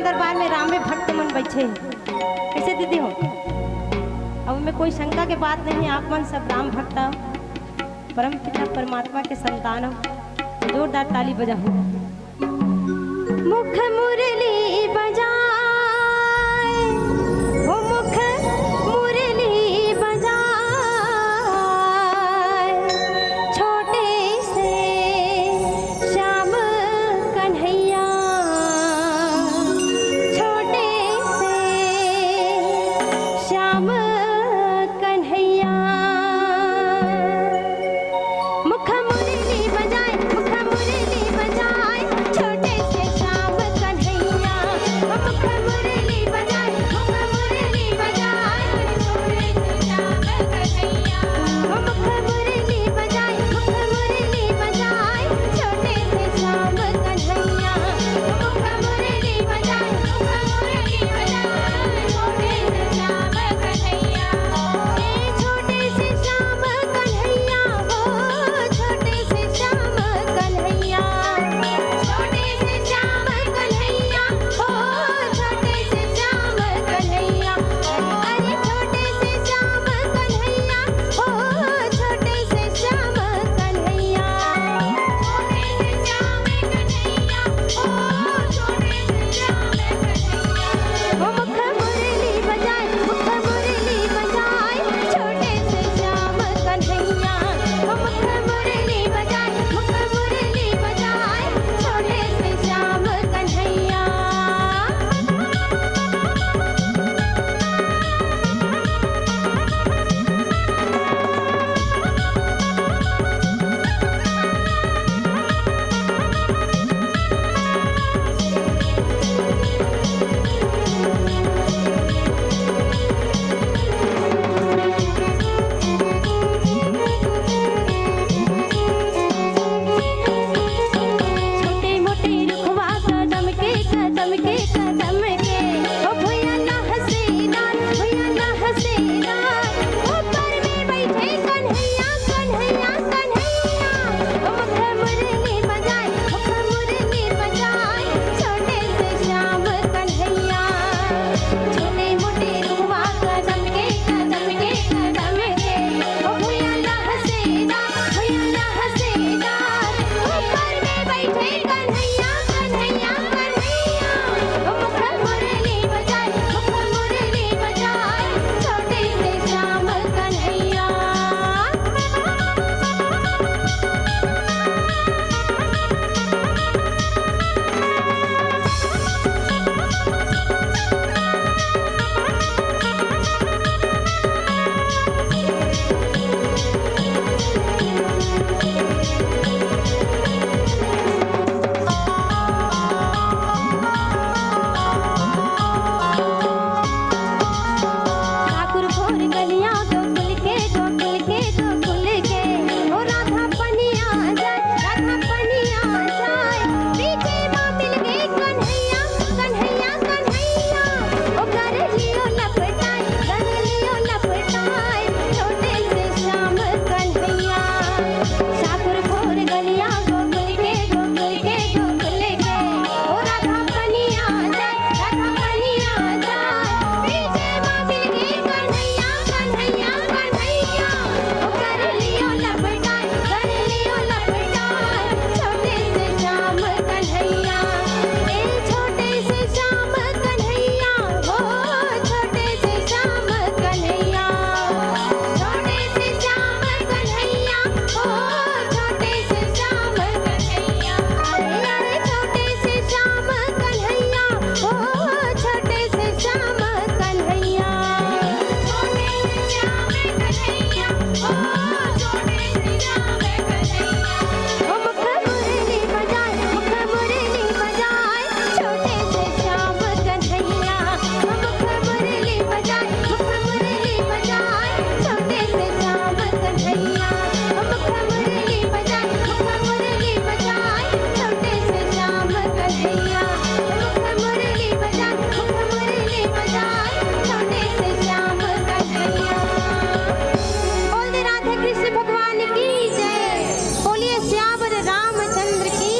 दरबार में राम में भक्त मन बैठे कैसे दीदी हो। अब में कोई शंका के बात नहीं, आप मन सब राम भक्त परम पिता परमात्मा के संतान हो। जोरदार ताली बजाओ। मुख मुरली बजाए हो, मुख मुरली बजाए, छोटे से श्याम कन्हैया, छोटे से श्याम कन्हैया। मुख मुरली बजाए, मुख मुरली बजाए, छोटे से श्याम कन्हैया। मुख मुरली बजाए, मुख मुरली बजाए, छोटे से श्याम कन्हैया। मुख मुरली बजाए, मुख मुरली बजाए, छोटे से श्याम कन्हैया। मुख मुरली बजाए, मुख मुरली बजाए, छोटे से श्याम कन्हैया। छोटे से श्याम कन्हैया हो, छोटे से श्याम कन्हैया, छोटे से श्याम कन्हैया हो, छोटे से श्याम कन्हैया। अरे छोटे से श्याम कन्हैया हो, छोटे से श्याम कन्हैया, छोटे से श्याम कन्हैया हो, छोटे से श्याम कन्हैया। वो मुख मुरली बजाए, मुख मुरली बजाए, छोटे से श्याम कन्हैया। वो मुख मुरली बजाए, मुख मुरली बजाए, छोटे से श्याम कन्हैया। छोटे मोटे रुखवा कदम के कदम के कदम के, ओ भैया ना हसीनार, भैया ना हसीनार, ऊपर में बैठे कन्हैया कन्हैया कन्हैया। ओ मुख मुरली बजाए, मुख मुरली बजाए, छोटे से श्याम कन्हैया। छोटे मोटे रुखवा कदम के कदम के कदम के, ओ भैया ना हसीनार, भैया ना हसीनार, ऊपर में बैठे कन्हैया कन्हैया कन्हैया। ओ मुख मुरली बजाए, मुख मुरली बजाए, छोटे से श्याम कन्हैया। ठाकुर भोर गलियां गोकुल के गोकुल के गोकुल के, ओ राधा पनिया जाए, राधा पनिया जाए, पीछे माँ मिल गई कन्हैया कन्हैया कन्हैया। ओ कर लियो लपटाए, कर लियो लपटाए, छोटे से श्याम कन्हैया। ठाकुर भोर गलियां गोकुल के गोकुल के गोकुल के, ओ राधा पनिया जाए, राधा पनिया जाए, पीछे माँ मिल गई कन्हैया कन्हैया कन्हैया। ओ कर लियो लपटाए, कर लियो लपटाए, छोटे से श्याम कन्हैया। ए छोटे से श्याम कन्हैया हो, छोटे से श्याम कन्हैया, छोटे से श्याम कन्हैया हो, छोटे से श्याम कन्हैया। अरे अरे छोटे से श्याम कन्हैया हो, छोटे से श्याम कन्हैया, छोटे से श्याम कन्हैया हो, छोटे से श्याम कन्हैया। ओ मुख मुरली बजाए, मुख मुरली बजाए, छोटे से श्याम कन्हैया। ओ मुख मुरली बजाए, मुख मुरली बजाए, छोटे से श्याम कन्हैया। ओ मुख मुरली बजाए, मुख मुरली बजाए, छोटे से श्याम कन्हैया। मुख मुरली बजाए, मुख मुरली बजाए, छोटे से श्याम कन्हैया। बोल दे राधे कृष्ण भगवान की जय, बोलिए श्यावर रामचंद्र की